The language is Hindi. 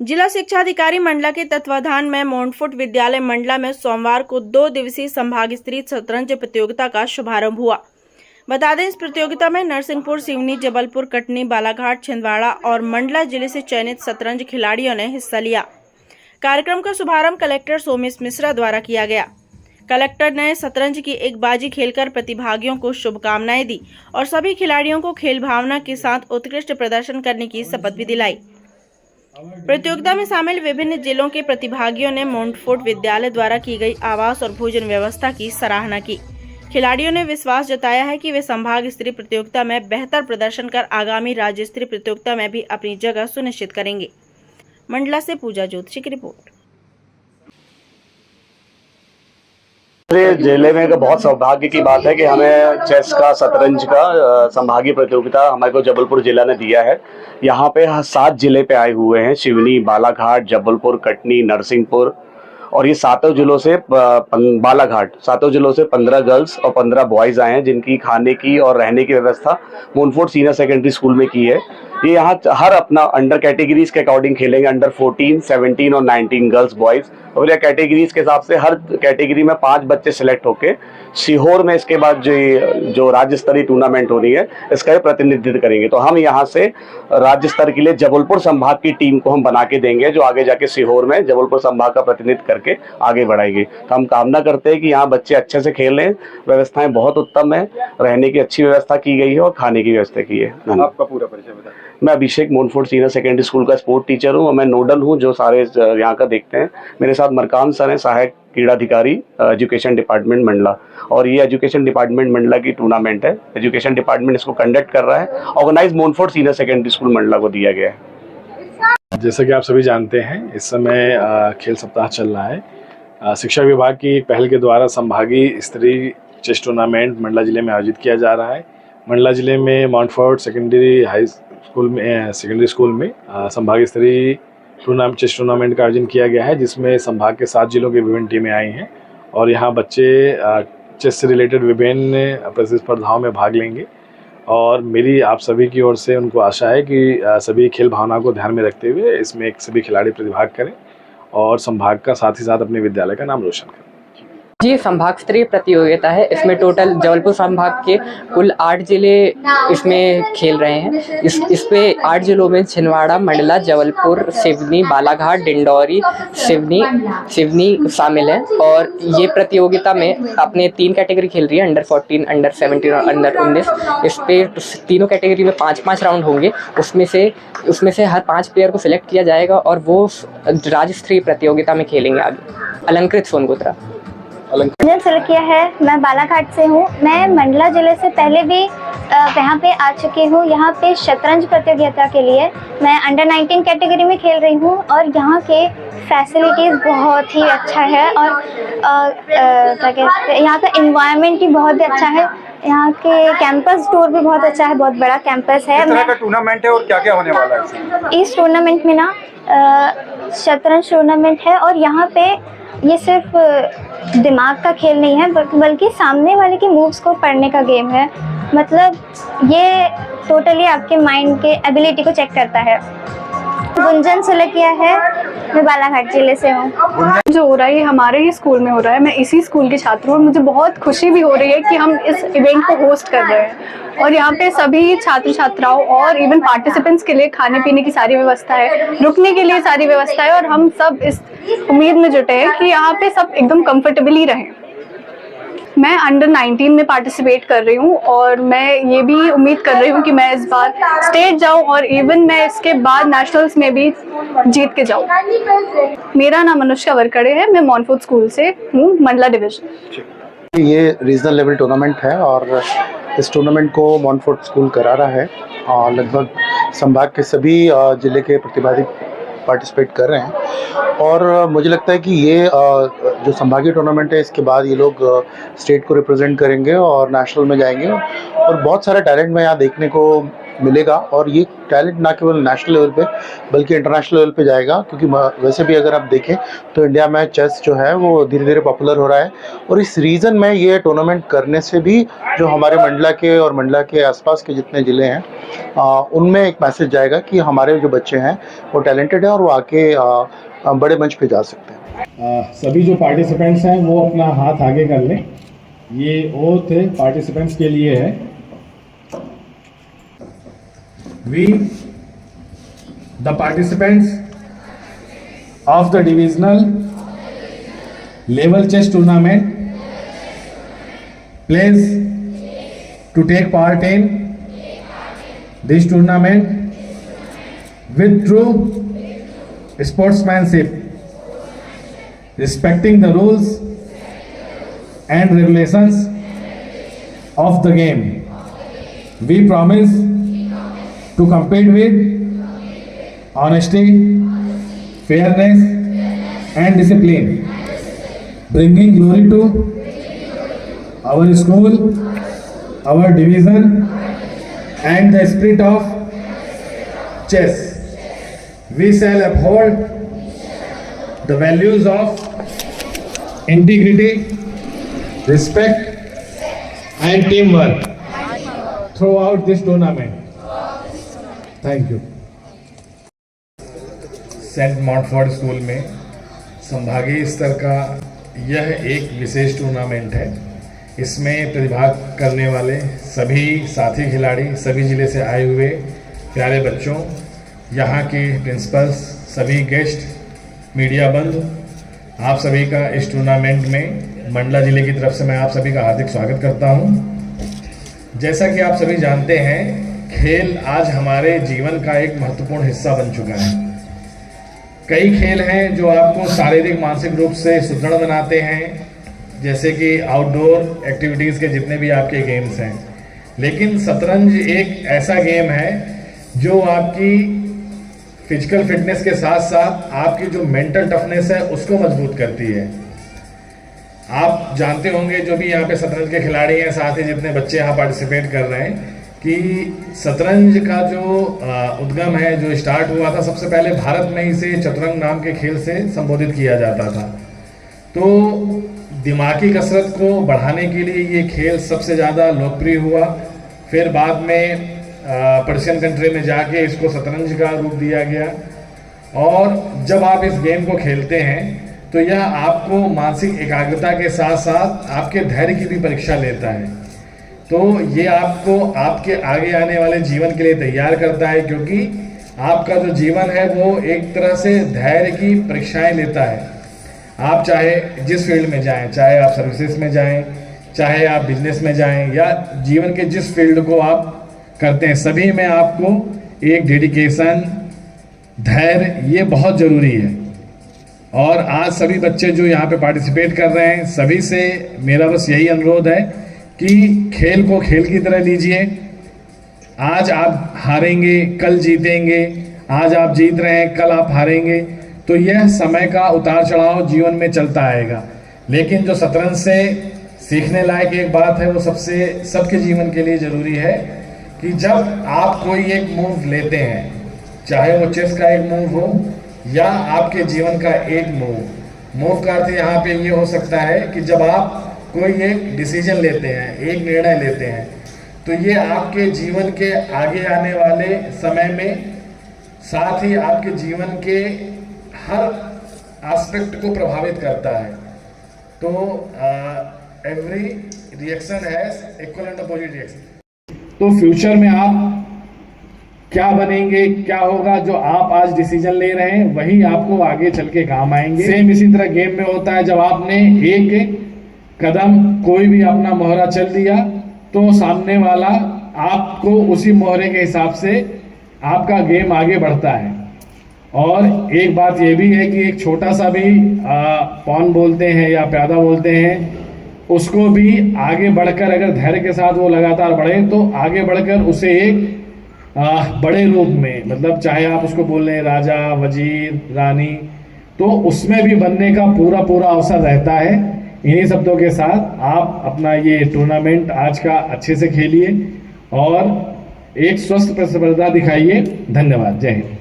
जिला शिक्षा अधिकारी मंडला के तत्वाधान में मोंटफोर्ट विद्यालय मंडला में सोमवार को 2 दिवसीय संभाग स्तरीय शतरंज प्रतियोगिता का शुभारंभ हुआ। बता दें, इस प्रतियोगिता में नरसिंहपुर, सिवनी, जबलपुर, कटनी, बालाघाट, छिंदवाड़ा और मंडला जिले से चयनित शतरंज खिलाड़ियों ने हिस्सा लिया। कार्यक्रम का शुभारंभ कलेक्टर सोमेश मिश्रा द्वारा किया गया। कलेक्टर ने शतरंज की एक बाजी खेलकर प्रतिभागियों को शुभकामनाएं दी और सभी खिलाड़ियों को खेल भावना के साथ उत्कृष्ट प्रदर्शन करने की शपथ भी दिलाई। प्रतियोगिता में शामिल विभिन्न जिलों के प्रतिभागियों ने मोंटफोर्ट विद्यालय द्वारा की गई आवास और भोजन व्यवस्था की सराहना की। खिलाड़ियों ने विश्वास जताया है कि वे संभाग स्तरीय प्रतियोगिता में बेहतर प्रदर्शन कर आगामी राज्य स्तरीय प्रतियोगिता में भी अपनी जगह सुनिश्चित करेंगे। मंडला से पूजा ज्योतिषी की रिपोर्ट। जिले में बहुत सौभाग्य की बात है कि हमें चेस का, शतरंज का संभागीय प्रतियोगिता हमारे को जबलपुर जिला ने दिया है। यहाँ पे 7 जिले पे आए हुए हैं, सिवनी, बालाघाट, जबलपुर, कटनी, नरसिंहपुर, और ये सातों जिलों से बालाघाट, सातों जिलों से 15 गर्ल्स और 15 बॉयज आए हैं, जिनकी खाने की और रहने की व्यवस्था मोंटफोर्ट सीनियर सेकेंडरी स्कूल में की है। ये यहाँ हर अपना अंडर कैटेगरीज के अकॉर्डिंग खेलेंगे, अंडर 14, 17 और 19 गर्ल्स बॉयज, और ये कैटेगरीज के हिसाब से हर कैटेगरी में 5 बच्चे सिलेक्ट होके सीहोर में इसके बाद जो राज्य स्तरीय टूर्नामेंट होनी है इसका प्रतिनिधित्व करेंगे। तो हम यहाँ से राज्य स्तर के लिए जबलपुर संभाग की टीम को हम बना के देंगे, जो आगे जाके सीहोर में जबलपुर संभाग का प्रतिनिधित्व करके आगे बढ़ाएगी। तो हम कामना करते हैं कि यहाँ बच्चे अच्छे से खेल लें, व्यवस्थाएं बहुत उत्तम है, रहने की अच्छी व्यवस्था की गई है और खाने की व्यवस्था की है। आपका पूरा परिचय बताएं। मैं अभिषेक, मोंटफोर्ट सीनियर सेकेंडरी स्कूल का स्पोर्ट टीचर हूँ और मैं नोडल हूँ जो सारे यहाँ का देखते हैं। मेरे साथ मरकान सर हैं, सहायक क्रीड़ाधिकारी एजुकेशन डिपार्टमेंट मंडला, और ये एजुकेशन डिपार्टमेंट मंडला की टूर्नामेंट है। एजुकेशन डिपार्टमेंट इसको कंडक्ट कर रहा है, organise Montfort senior secondary school Mandla को दिया गया है। जैसा कि आप सभी जानते हैं, इस समय खेल सप्ताह चल रहा है। शिक्षा विभाग की पहल के द्वारा संभागीय स्तरीय चेस टूर्नामेंट मंडला जिले में आयोजित किया जा रहा है। मंडला जिले में मोंटफोर्ट सेकेंडरी स्कूल में संभागीय स्तरीय चेस टूर्नामेंट का आयोजन किया गया है, जिसमें संभाग के 7 जिलों की विभिन्न टीमें आई हैं और यहाँ बच्चे चेस से रिलेटेड विभिन्न प्रतिस्पर्धाओं में भाग लेंगे। और मेरी आप सभी की ओर से उनको आशा है कि सभी खेल भावना को ध्यान में रखते हुए इसमें सभी खिलाड़ी प्रतिभाग करें और संभाग का साथ ही साथ अपने विद्यालय का नाम रोशन करें। जी, संभाग स्तरीय प्रतियोगिता है। इसमें टोटल जबलपुर संभाग के कुल 8 जिले इसमें खेल रहे हैं। इस पे 8 जिलों में छिंदवाड़ा, मंडला, जबलपुर, सिवनी, बालाघाट, डिंडौरी, सिवनी शामिल है। और ये प्रतियोगिता में अपने 3 कैटेगरी खेल रही है, अंडर 14, अंडर 17 और अंडर 19। इस पे तीनों कैटेगरी में 5-5 राउंड होंगे। उसमें से हर 5 प्लेयर को सिलेक्ट किया जाएगा और वो राज्य स्तरीय प्रतियोगिता में खेलेंगे आगे। अलंकृत सोनगोत्रा सेलेक्ट किया है। मैं बालाघाट से हूँ। मैं मंडला जिले से पहले भी यहाँ पे आ चुकी हूँ। यहाँ पे शतरंज प्रतियोगिता के लिए मैं अंडर 19 कैटेगरी में खेल रही हूँ और यहाँ के फैसिलिटीज़ बहुत ही अच्छा है और यहाँ का इन्वायरमेंट भी बहुत अच्छा है। यहाँ के कैंपस टूर भी बहुत अच्छा है, बहुत बड़ा कैंपस है। किस तरह का टूर्नामेंट है और क्या क्या होने वाला है इस टूर्नामेंट में ना शतरंज टूर्नामेंट है और यहाँ पे ये सिर्फ दिमाग का खेल नहीं है बल्कि सामने वाले के मूव्स को पढ़ने का गेम है। मतलब ये टोटली आपके माइंड के एबिलिटी को चेक करता है। गुंजन सेलेक्ट किया है। मैं बालाघाट जिले से हूँ। जो हो रहा है ये हमारे ही स्कूल में हो रहा है। मैं इसी स्कूल की छात्र हूँ और मुझे बहुत खुशी भी हो रही है कि हम इस इवेंट को होस्ट कर रहे हैं और यहाँ पे सभी छात्र छात्राओं और इवन पार्टिसिपेंट्स के लिए खाने पीने की सारी व्यवस्था है, रुकने के लिए सारी व्यवस्था है और हम सब इस उम्मीद में जुटे हैं कि यहाँ पे सब एकदम कंफर्टेबली रहें। मैं अंडर 19 में पार्टिसिपेट कर रही हूँ और मैं ये भी उम्मीद कर रही हूँ कि मैं इस बार स्टेट जाऊँ और इवन मैं इसके बाद नेशनल्स में भी जीत के जाऊँ। मेरा नाम अनुष्का वरकड़े है। मैं मोंटफोर्ट स्कूल से हूँ, मंडला डिवीजन। ये रीजनल लेवल टूर्नामेंट है और इस टूर्नामेंट को मोंटफोर्ट स्कूल करा रहा है और लगभग संभाग के सभी जिले के प्रतिभागी पार्टिसिपेट कर रहे हैं और मुझे लगता है कि ये जो संभागीय टूर्नामेंट है इसके बाद ये लोग स्टेट को रिप्रेजेंट करेंगे और नेशनल में जाएंगे और बहुत सारा टैलेंट मैं यहाँ देखने को मिलेगा और ये टैलेंट ना केवल नेशनल लेवल पे बल्कि इंटरनेशनल लेवल पे जाएगा, क्योंकि वैसे भी अगर आप देखें तो इंडिया में चेस जो है वो धीरे धीरे पॉपुलर हो रहा है। और इस रीज़न में ये टूर्नामेंट करने से भी जो हमारे मंडला के और मंडला के आसपास के जितने ज़िले हैं उनमें एक मैसेज जाएगा कि हमारे जो बच्चे हैं वो टैलेंटेड हैं और वो आके बड़े मंच पे जा सकते हैं। सभी जो पार्टिसिपेंट्स हैं वो अपना हाथ आगे कर लें। ये ओथ पार्टिसिपेंट्स के लिए है। We, the participants of the divisional level chess tournament, pledge to take part in this tournament with true sportsmanship, respecting the rules and regulations of the game. We promise to compete with honesty, fairness and discipline, bringing glory to our school, our division and the spirit of chess. We shall uphold the values of integrity, respect and teamwork throughout this tournament. Thank you. Saint Montfort school में संभागीय स्तर का यह एक विशेष टूर्नामेंट है। इसमें प्रतिभाग करने वाले सभी साथी खिलाड़ी, सभी ज़िले से आए हुए प्यारे बच्चों, यहाँ के प्रिंसिपल्स, सभी गेस्ट, मीडिया बंधु, आप सभी का इस टूर्नामेंट में मंडला ज़िले की तरफ से मैं आप सभी का हार्दिक स्वागत करता हूँ। जैसा कि आप सभी जानते हैं, खेल आज हमारे जीवन का एक महत्वपूर्ण हिस्सा बन चुका है। कई खेल हैं जो आपको शारीरिक मानसिक रूप से सुदृढ़ बनाते हैं, जैसे कि आउटडोर एक्टिविटीज़ के जितने भी आपके गेम्स हैं। लेकिन शतरंज एक ऐसा गेम है जो आपकी फिजिकल फिटनेस के साथ साथ आपकी जो मेंटल टफनेस है उसको मजबूत करती है। आप जानते होंगे, जो भी यहाँ पे शतरंज के खिलाड़ी हैं, साथ ही जितने बच्चे यहाँ पार्टिसिपेट कर रहे हैं, कि शतरंज का जो उद्गम है, जो स्टार्ट हुआ था, सबसे पहले भारत में इसे चतुरंग नाम के खेल से संबोधित किया जाता था। तो दिमागी कसरत को बढ़ाने के लिए ये खेल सबसे ज़्यादा लोकप्रिय हुआ। फिर बाद में पर्शियन कंट्री में जाके इसको शतरंज का रूप दिया गया। और जब आप इस गेम को खेलते हैं तो यह आपको मानसिक एकाग्रता के साथ साथ आपके धैर्य की भी परीक्षा लेता है। तो ये आपको आपके आगे आने वाले जीवन के लिए तैयार करता है, क्योंकि आपका जो जीवन है वो एक तरह से धैर्य की परीक्षाएं लेता है। आप चाहे जिस फील्ड में जाएं, चाहे आप सर्विसेज में जाएं, चाहे आप बिजनेस में जाएं, या जीवन के जिस फील्ड को आप करते हैं, सभी में आपको एक डेडिकेशन, धैर्य, ये बहुत ज़रूरी है। और आज सभी बच्चे जो यहाँ पे पार्टिसिपेट कर रहे हैं, सभी से मेरा बस यही अनुरोध है कि खेल को खेल की तरह लीजिए। आज आप हारेंगे, कल जीतेंगे। आज आप जीत रहे हैं, कल आप हारेंगे। तो यह समय का उतार चढ़ाव जीवन में चलता आएगा। लेकिन जो शतरंज से सीखने लायक एक बात है, वो सबके जीवन के लिए ज़रूरी है कि जब आप कोई एक मूव लेते हैं, चाहे वो चेस का एक मूव हो या आपके जीवन का एक मूव का अर्थ यहाँ पे ये हो सकता है कि जब आप कोई एक डिसीजन लेते हैं, एक निर्णय लेते हैं, तो ये आपके जीवन के आगे आने वाले समय में, साथ ही आपके जीवन के हर एस्पेक्ट को प्रभावित करता है। तो every reaction has equal and opposite reaction. तो फ्यूचर में आप क्या बनेंगे, क्या होगा, जो आप आज डिसीजन ले रहे हैं वही आपको आगे चल के काम आएंगे। सेम इसी तरह गेम में होता है, जब आपने एक कदम कोई भी अपना मोहरा चल दिया तो सामने वाला आपको उसी मोहरे के हिसाब से आपका गेम आगे बढ़ता है। और एक बात ये भी है कि एक छोटा सा भी पॉन बोलते हैं या प्यादा बोलते हैं, उसको भी आगे बढ़कर अगर धैर्य के साथ वो लगातार बढ़े तो आगे बढ़कर उसे एक बड़े रूप में, मतलब चाहे आप उसको बोल रहे हैं राजा, वजीर, रानी, तो उसमें भी बनने का पूरा अवसर रहता है। इन्हीं शब्दों के साथ आप अपना ये टूर्नामेंट आज का अच्छे से खेलिए और एक स्वस्थ प्रतिस्पर्धा दिखाइए। धन्यवाद। जय हिंद।